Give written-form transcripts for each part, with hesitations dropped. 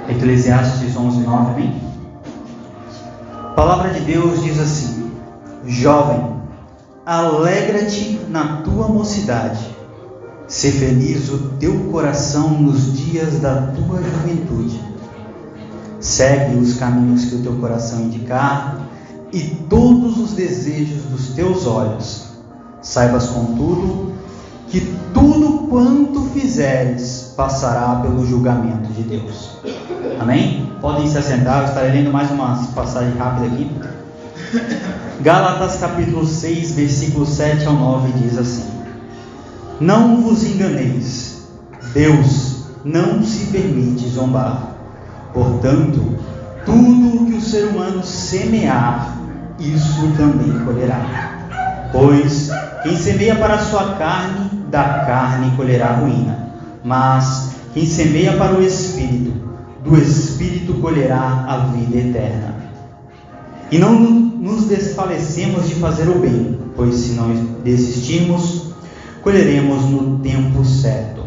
Eclesiastes 11:9, amém? A palavra de Deus diz assim: Jovem, alegra-te na tua mocidade, sê feliz o teu coração nos dias da tua juventude. Segue os caminhos que o teu coração indicar e todos os desejos dos teus olhos. Saibas, contudo, que tudo quanto fizeres passará pelo julgamento de Deus. Amém? Podem se assentar, eu estarei lendo mais uma passagem rápida aqui. Gálatas capítulo 6, versículo 7 ao 9 diz assim: Não vos enganeis, Deus não se permite zombar. Portanto, tudo que o ser humano semear, isso também colherá. Pois quem semeia para a sua carne, da carne colherá ruína. Mas quem semeia para o Espírito, do Espírito colherá a vida eterna. E não nos desfalecemos de fazer o bem, pois se não desistirmos, colheremos no tempo certo.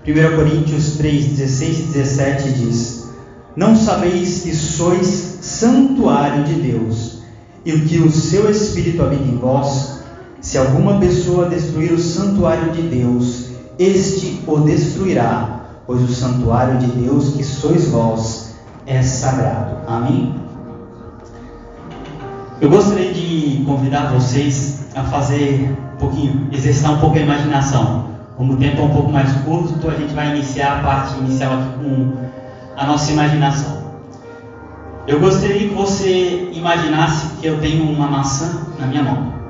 1 Coríntios 3, 16 e 17 diz: Não sabeis que sois santuário de Deus, e que o seu Espírito habita em vós? Se alguma pessoa destruir o santuário de Deus, este o destruirá, pois o santuário de Deus que sois vós é sagrado. Amém? Eu gostaria de convidar vocês a fazer exercitar um pouco a imaginação. Como o tempo é um pouco mais curto, a gente vai iniciar a parte inicial aqui com a nossa imaginação. Eu gostaria que você imaginasse que eu tenho uma maçã na minha mão.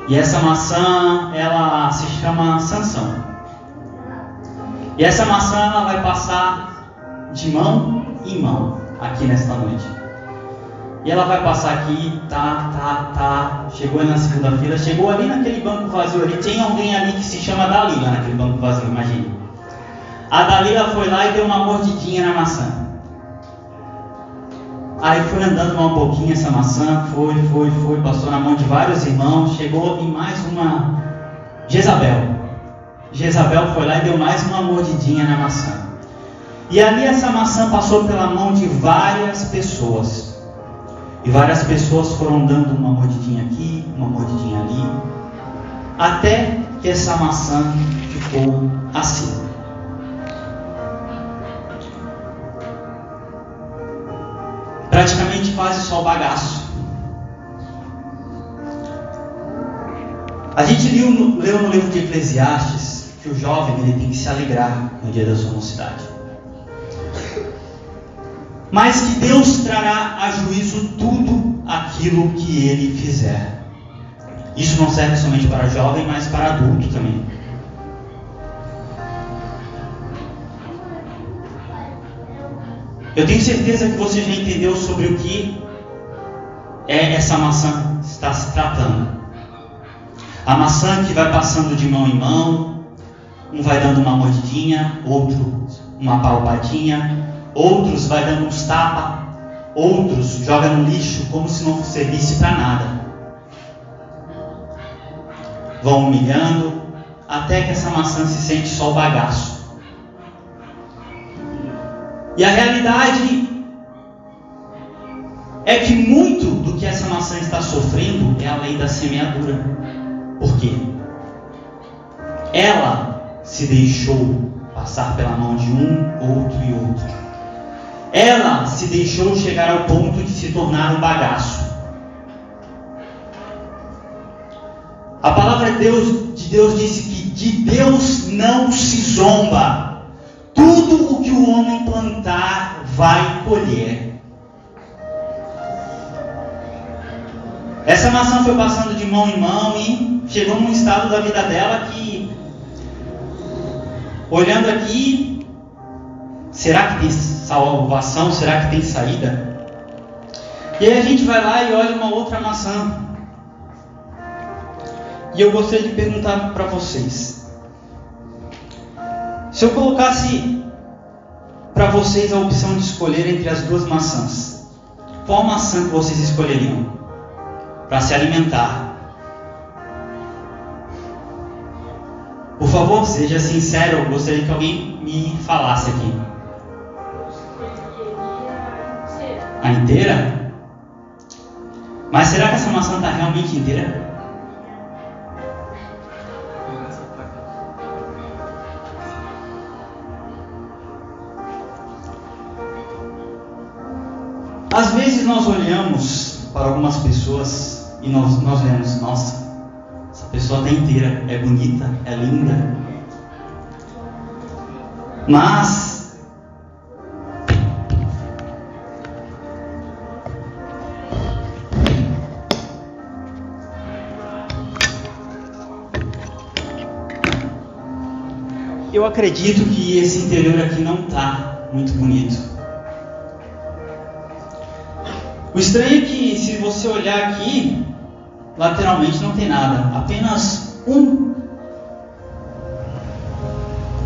E essa maçã, ela se chama Sansão. E essa maçã, ela vai passar de mão em mão aqui nesta noite. E ela vai passar aqui, chegou na segunda-feira, chegou ali naquele banco vazio ali, tem alguém ali que se chama Dalila naquele banco vazio, imagine. A Dalila foi lá e deu uma mordidinha na maçã. Aí foi andando um pouquinho essa maçã, foi, passou na mão de vários irmãos, chegou em mais uma Jezabel. Jezabel foi lá e deu mais uma mordidinha na maçã. E ali essa maçã passou pela mão de várias pessoas. E várias pessoas foram dando uma mordidinha aqui, uma mordidinha ali, até que essa maçã ficou assim. Praticamente quase só o bagaço. A gente leu no livro de Eclesiastes que o jovem ele tem que se alegrar no dia da sua mocidade. Mas que Deus trará a juízo tudo aquilo que ele fizer. Isso não serve somente para jovem, mas para adulto também. Eu tenho certeza que você já entendeu sobre o que essa maçã está se tratando. A maçã que vai passando de mão em mão, um vai dando uma mordidinha, outro uma palpadinha, outros vai dando uns tapas, outros joga no lixo como se não servisse para nada. Vão humilhando até que essa maçã se sente só o bagaço. E a realidade é que muito do que essa maçã está sofrendo é a lei da semeadura. Por quê? Ela se deixou passar pela mão de um, outro e outro. Ela se deixou chegar ao ponto de se tornar um bagaço. A palavra de Deus disse que de Deus não se zomba. Tudo o que o homem plantar vai colher. Essa maçã foi passando de mão em mão e chegou num estado da vida dela que, olhando aqui, será que tem salvação? Será que tem saída? E aí a gente vai lá e olha uma outra maçã. E eu gostaria de perguntar para vocês: se eu colocasse para vocês a opção de escolher entre as duas maçãs, qual maçã que vocês escolheriam para se alimentar? Por favor, seja sincero, eu gostaria que alguém me falasse aqui. A inteira? Mas será que essa maçã está realmente inteira? Às vezes nós olhamos para algumas pessoas e nós vemos, nossa, essa pessoa está inteira, é bonita, é linda. Mas eu acredito que esse interior aqui não está muito bonito. O estranho é que, se você olhar aqui, lateralmente não tem nada, apenas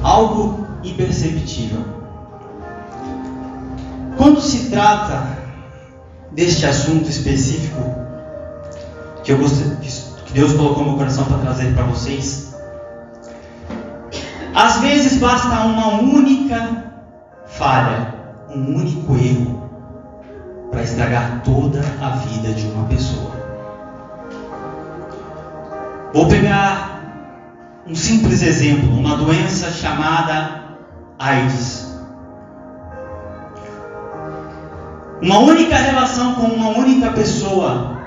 algo imperceptível. Quando se trata deste assunto específico que Deus colocou no meu coração para trazer para vocês, às vezes basta uma única falha, um único erro para estragar toda a vida de uma pessoa. Vou pegar um simples exemplo, uma doença chamada AIDS. Uma única relação com uma única pessoa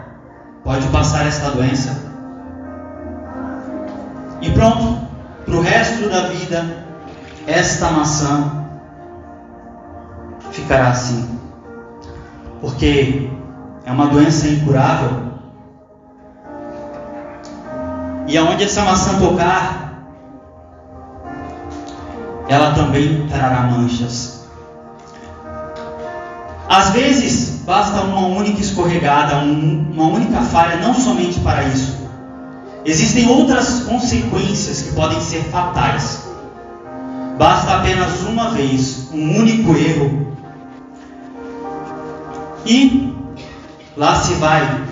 pode passar esta doença e pronto, para o resto da vida, esta maçã ficará assim. Porque é uma doença incurável. E aonde essa maçã tocar, ela também trará manchas. Às vezes, basta uma única escorregada, uma única falha, não somente para isso. Existem outras consequências que podem ser fatais. Basta apenas uma vez, um único erro, e lá se vai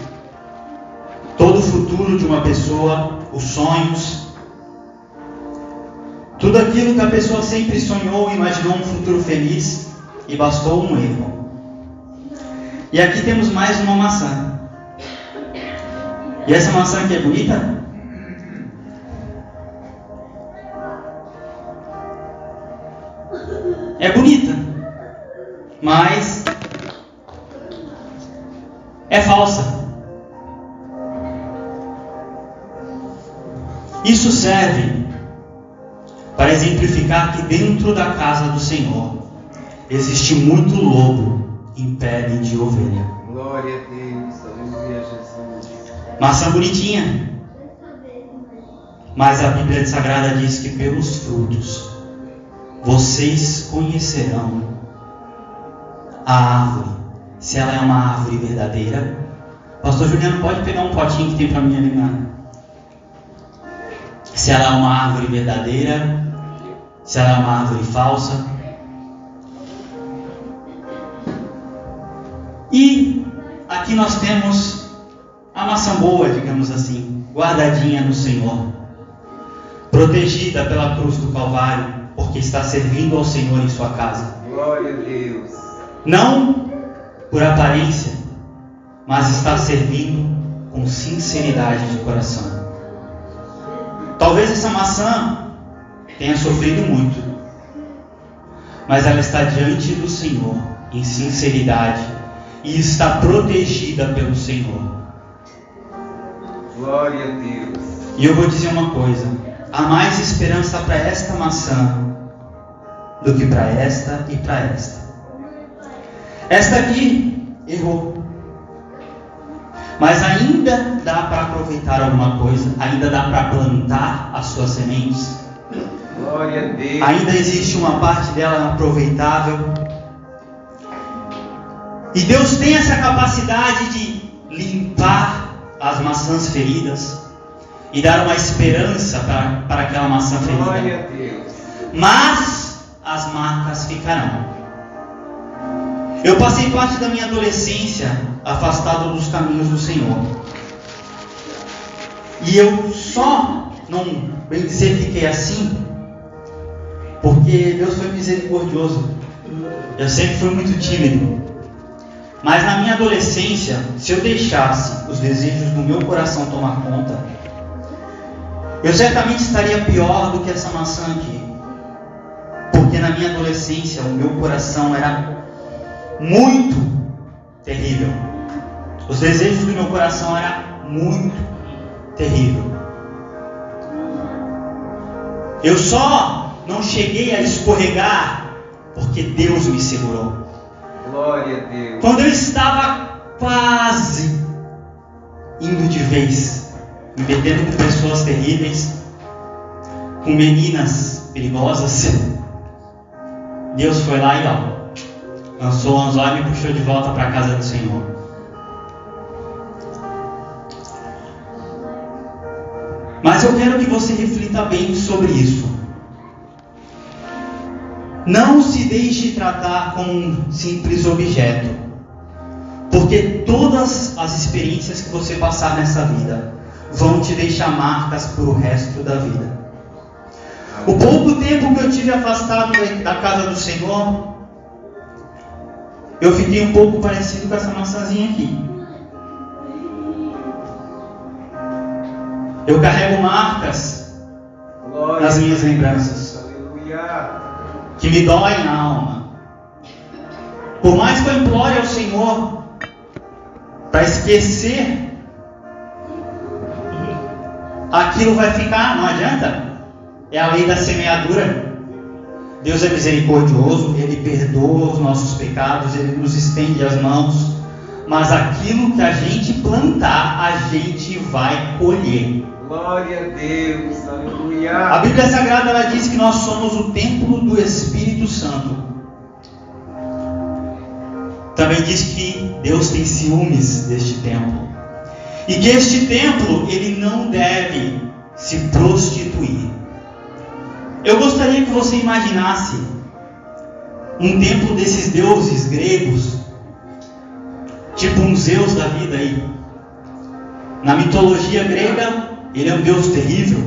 todo o futuro de uma pessoa, os sonhos, tudo aquilo que a pessoa sempre sonhou, imaginou um futuro feliz, e bastou um erro. E aqui temos mais uma maçã. E essa maçã aqui é bonita? É bonita, mas é falsa. Isso serve para exemplificar que dentro da casa do Senhor existe muito lobo em pele de ovelha. Glória a Deus, aleluia, Jesus. Maçã bonitinha, mas a Bíblia Sagrada diz que pelos frutos vocês conhecerão a árvore, se ela é uma árvore verdadeira. Pastor Juliano, pode pegar um potinho que tem para mim ali se ela é uma árvore verdadeira, se ela é uma árvore falsa. E aqui nós temos a maçã boa, digamos assim, guardadinha no Senhor, protegida pela cruz do Calvário, porque está servindo ao Senhor em sua casa. Glória a Deus. Não por aparência, mas está servindo com sinceridade de coração. Talvez essa maçã tenha sofrido muito, mas ela está diante do Senhor em sinceridade e está protegida pelo Senhor. Glória a Deus. E eu vou dizer uma coisa: há mais esperança para esta maçã do que para esta e para esta. Esta aqui errou, mas ainda dá para aproveitar alguma coisa, ainda dá para plantar as suas sementes. Glória a Deus. Ainda existe uma parte dela aproveitável. E Deus tem essa capacidade de limpar as maçãs feridas e dar uma esperança para aquela maçã ferida. Glória a Deus. Mas as marcas ficarão. Eu passei parte da minha adolescência afastado dos caminhos do Senhor. E eu só não bem dizer fiquei assim, porque Deus foi misericordioso. Eu sempre fui muito tímido. Mas na minha adolescência, se eu deixasse os desejos do meu coração tomar conta, eu certamente estaria pior do que essa maçã aqui. Porque na minha adolescência, o meu coração era muito terrível. Os desejos do meu coração eram muito terrível. Eu só não cheguei a escorregar porque Deus me segurou. Glória a Deus. Quando eu estava quase indo de vez, me metendo com pessoas terríveis, com meninas perigosas, Deus foi lá e lançou o anzol e me puxou de volta para a casa do Senhor. Mas eu quero que você reflita bem sobre isso. Não se deixe tratar como um simples objeto, porque todas as experiências que você passar nessa vida vão te deixar marcas para o resto da vida. O pouco tempo que eu tive afastado da casa do Senhor, eu fiquei um pouco parecido com essa maçãzinha aqui. Eu carrego marcas nas minhas lembranças, que me doem na alma. Por mais que eu implore ao Senhor para esquecer, aquilo vai ficar, não adianta. É a lei da semeadura. Deus é misericordioso, Ele perdoa os nossos pecados, Ele nos estende as mãos, mas aquilo que a gente plantar, a gente vai colher. Glória a Deus, aleluia. A Bíblia Sagrada, ela diz que nós somos o templo do Espírito Santo. Também diz que Deus tem ciúmes deste templo, e que este templo, ele não deve se prostituir. Eu gostaria que você imaginasse um templo desses deuses gregos, tipo um Zeus da vida aí. Na mitologia grega, ele é um deus terrível.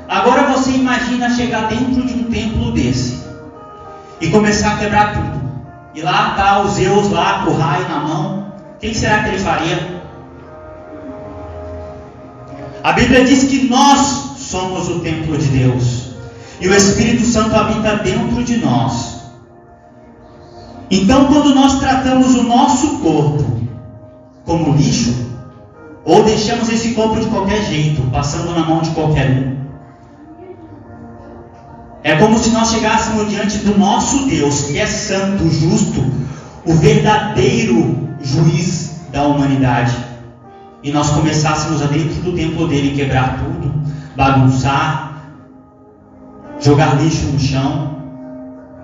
Agora você imagina chegar dentro de um templo desse e começar a quebrar tudo. E lá está o Zeus lá com o raio na mão. O que será que ele faria? A Bíblia diz que nós somos o templo de Deus. E o Espírito Santo habita dentro de nós. Então, quando nós tratamos o nosso corpo como lixo, ou deixamos esse corpo de qualquer jeito, passando na mão de qualquer um, é como se nós chegássemos diante do nosso Deus, que é santo, justo, o verdadeiro juiz da humanidade, e nós começássemos a dentro do templo dele quebrar tudo, bagunçar, jogar lixo no chão.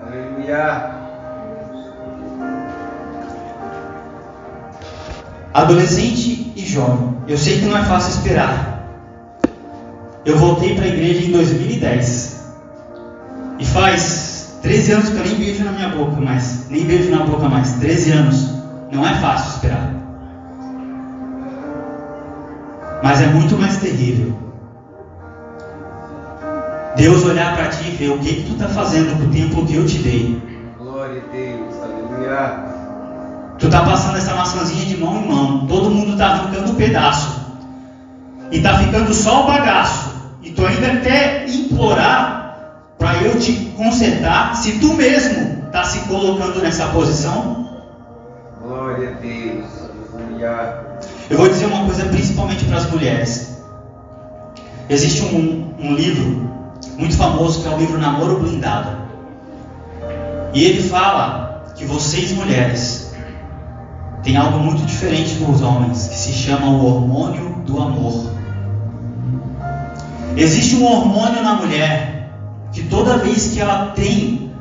Aleluia. Adolescente e jovem, eu sei que não é fácil esperar. Eu voltei para a igreja em 2010 e faz 13 anos que eu nem beijo na minha boca mais, 13 anos. Não é fácil esperar, mas é muito mais terrível Deus olhar para ti e ver o que tu está fazendo com o tempo que eu te dei. Glória a Deus, aleluia. Tu está passando essa maçãzinha de mão em mão, todo mundo está arrancando um pedaço, e está ficando só o bagaço, e tu ainda quer implorar para eu te consertar, se tu mesmo está se colocando nessa posição? Glória a Deus, aleluia. Eu vou dizer uma coisa principalmente para as mulheres. Existe um livro muito famoso que é o livro Namoro Blindado, e ele fala que vocês mulheres tem algo muito diferente dos homens, que se chama o hormônio do amor. Existe um hormônio na mulher, que toda vez que ela tem,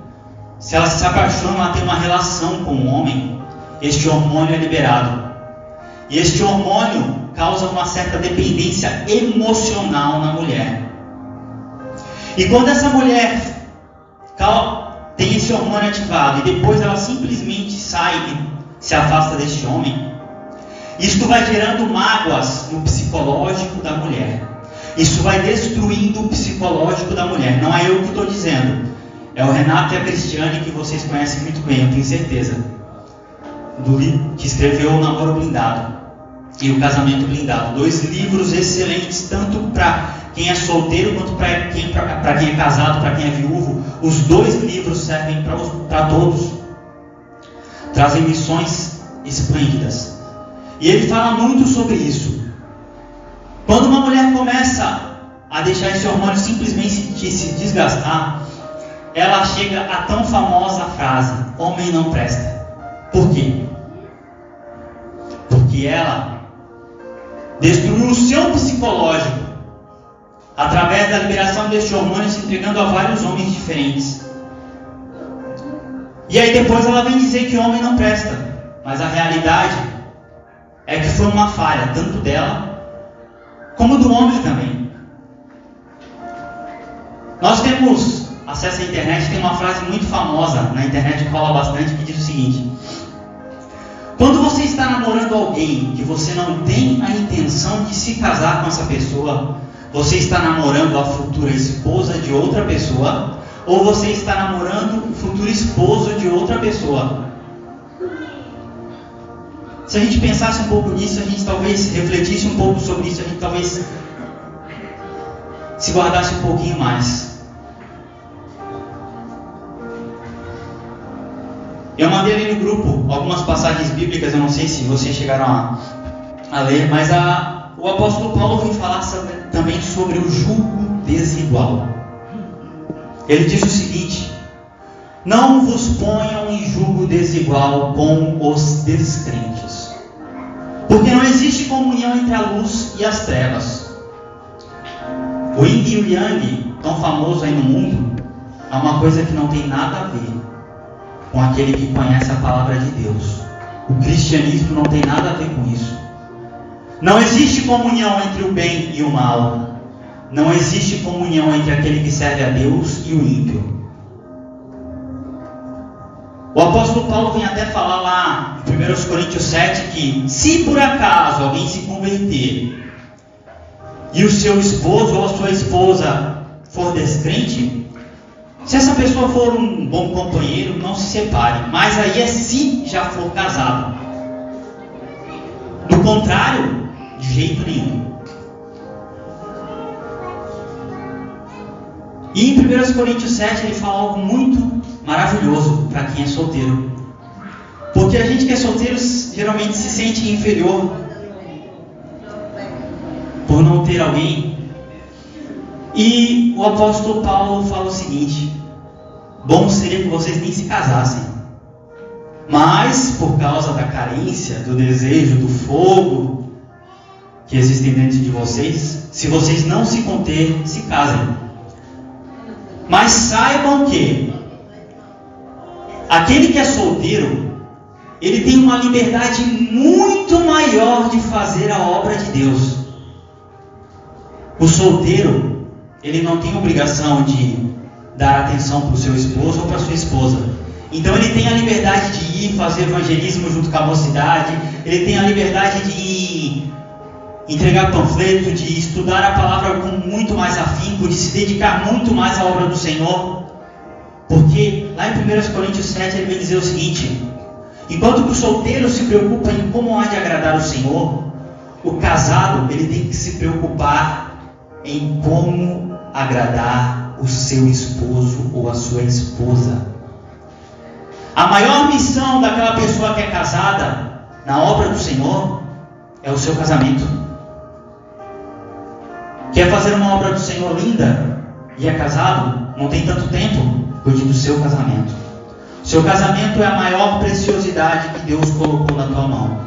se ela se apaixona, ela tem uma relação com o homem, este hormônio é liberado. E este hormônio causa uma certa dependência emocional na mulher. E quando essa mulher tem esse hormônio ativado, e depois ela simplesmente sai e se afasta deste homem, isto vai gerando mágoas no psicológico da mulher. Isso vai destruindo o psicológico da mulher. Não é eu que estou dizendo. É o Renato e a Cristiane, que vocês conhecem muito bem, eu tenho certeza. Do livro que escreveu O Namoro Blindado e O Casamento Blindado. 2 livros excelentes, tanto para quem é solteiro quanto para quem é casado, para quem é viúvo. Os 2 livros servem para todos. Trazem lições esplêndidas. E ele fala muito sobre isso. Quando uma mulher começa a deixar esse hormônio simplesmente se desgastar, ela chega à tão famosa frase: homem não presta. Por quê? Porque ela destruiu o seu psicológico através da liberação deste hormônio, se entregando a vários homens diferentes. E aí depois ela vem dizer que o homem não presta. Mas a realidade é que foi uma falha, tanto dela como do homem também. Nós temos acesso à internet, tem uma frase muito famosa na internet que rola bastante, que diz o seguinte: quando você está namorando alguém que você não tem a intenção de se casar com essa pessoa, você está namorando a futura esposa de outra pessoa, ou você está namorando o futuro esposo de outra pessoa. Se a gente pensasse um pouco nisso, a gente talvez refletisse um pouco sobre isso, a gente talvez se guardasse um pouquinho mais. Eu mandei ali no grupo algumas passagens bíblicas, eu não sei se vocês chegaram a ler, mas o apóstolo Paulo vem falar também sobre o jugo desigual. Ele diz o seguinte: não vos ponham em jugo desigual com os descrentes, porque não existe comunhão entre a luz e as trevas. O Yin e o Yang, tão famoso aí no mundo, é uma coisa que não tem nada a ver com aquele que conhece a palavra de Deus. O cristianismo não tem nada a ver com isso. Não existe comunhão entre o bem e o mal. Não existe comunhão entre aquele que serve a Deus e o ímpio. O apóstolo Paulo vem até falar lá em 1 Coríntios 7 que, se por acaso alguém se converter e o seu esposo ou a sua esposa for descrente, se essa pessoa for um bom companheiro, não se separe. Mas aí é se já for casado. Do contrário, de jeito nenhum. E em 1 Coríntios 7 ele fala algo muito maravilhoso para quem é solteiro. Porque a gente que é solteiro geralmente se sente inferior por não ter alguém. E o apóstolo Paulo fala o seguinte: bom seria que vocês nem se casassem, mas por causa da carência, do desejo, do fogo que existem dentro de vocês, se vocês não se conter, se casem. Mas saibam que aquele que é solteiro, ele tem uma liberdade muito maior de fazer a obra de Deus. O solteiro, ele não tem obrigação de dar atenção para o seu esposo ou para a sua esposa. Então ele tem a liberdade de ir fazer evangelismo junto com a mocidade, ele tem a liberdade de entregar panfleto, de estudar a palavra com muito mais afinco, de se dedicar muito mais à obra do Senhor. Porque lá em 1 Coríntios 7 ele vai dizer o seguinte: enquanto que o solteiro se preocupa em como há de agradar o Senhor, o casado ele tem que se preocupar em como agradar o seu esposo ou a sua esposa. A maior missão daquela pessoa que é casada na obra do Senhor é o seu casamento. Quer fazer uma obra do Senhor linda e é casado, não tem tanto tempo, cuide do seu casamento. Seu casamento é a maior preciosidade que Deus colocou na tua mão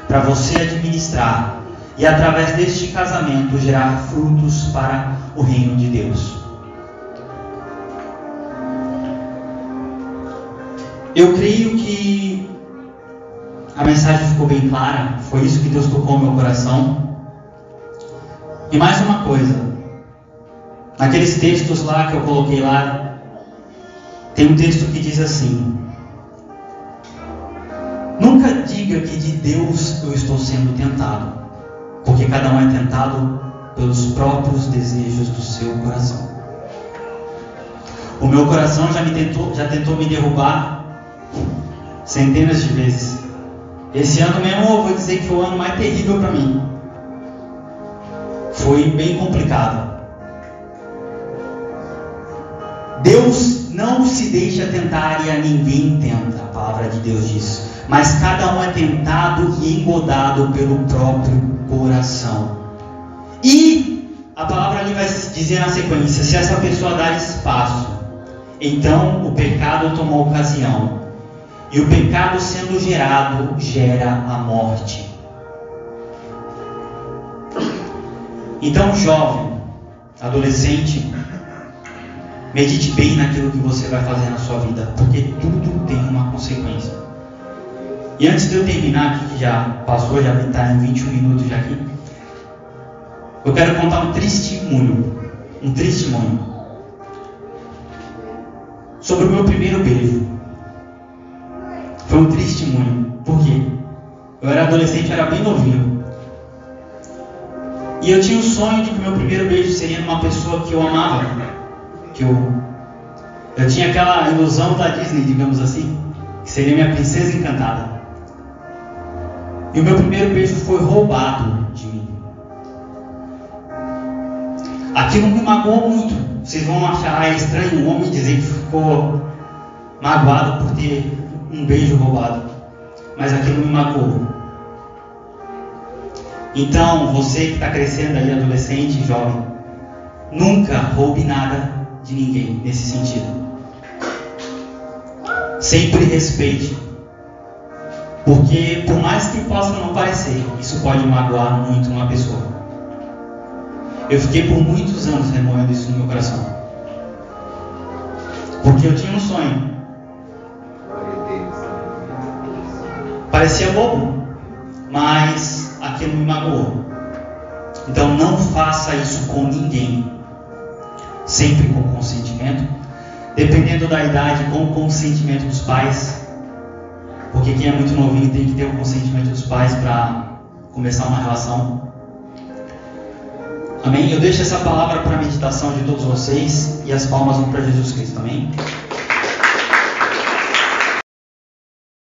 para você administrar e através deste casamento gerar frutos para o reino de Deus. Eu creio que a mensagem ficou bem clara, foi isso que Deus tocou no meu coração. E mais uma coisa, naqueles textos lá que eu coloquei lá, tem um texto que diz assim: nunca diga que de Deus eu estou sendo tentado, porque cada um é tentado pelos próprios desejos do seu coração. O meu coração já tentou me derrubar centenas de vezes. Esse ano mesmo eu vou dizer que foi o ano mais terrível para mim. Foi bem complicado. Deus não se deixa tentar e a ninguém tenta, a palavra de Deus diz. Mas cada um é tentado e engodado pelo próprio coração. E a palavra ali vai dizer na sequência: se essa pessoa dar espaço, então o pecado tomou ocasião. E o pecado sendo gerado, gera a morte. Então, jovem, adolescente, medite bem naquilo que você vai fazer na sua vida, porque tudo tem uma consequência. E antes de eu terminar aqui, que já passou, já está em 21 minutos já aqui, eu quero contar um testemunho sobre o meu primeiro beijo. Foi um testemunho. Por quê? Eu era adolescente, eu era bem novinho. E eu tinha o sonho de que o meu primeiro beijo seria numa pessoa que eu amava. Eu tinha aquela ilusão da Disney, digamos assim, que seria minha princesa encantada. E o meu primeiro beijo foi roubado de mim. Aquilo me magoou muito. Vocês vão achar estranho um homem dizer que ficou magoado por ter um beijo roubado, mas aquilo me magoou. Então, você que está crescendo aí, adolescente, jovem, nunca roube nada de ninguém nesse sentido. Sempre respeite, porque por mais que possa não parecer, isso pode magoar muito uma pessoa. Eu fiquei por muitos anos remoendo isso no meu coração, porque eu tinha um sonho. Parecia bobo, mas aquilo me magoou. Então não faça isso com ninguém. Sempre com consentimento. Dependendo da idade, com o consentimento dos pais. Porque quem é muito novinho tem que ter o consentimento dos pais para começar uma relação. Amém? Eu deixo essa palavra para a meditação de todos vocês. E as palmas vão para Jesus Cristo. Amém?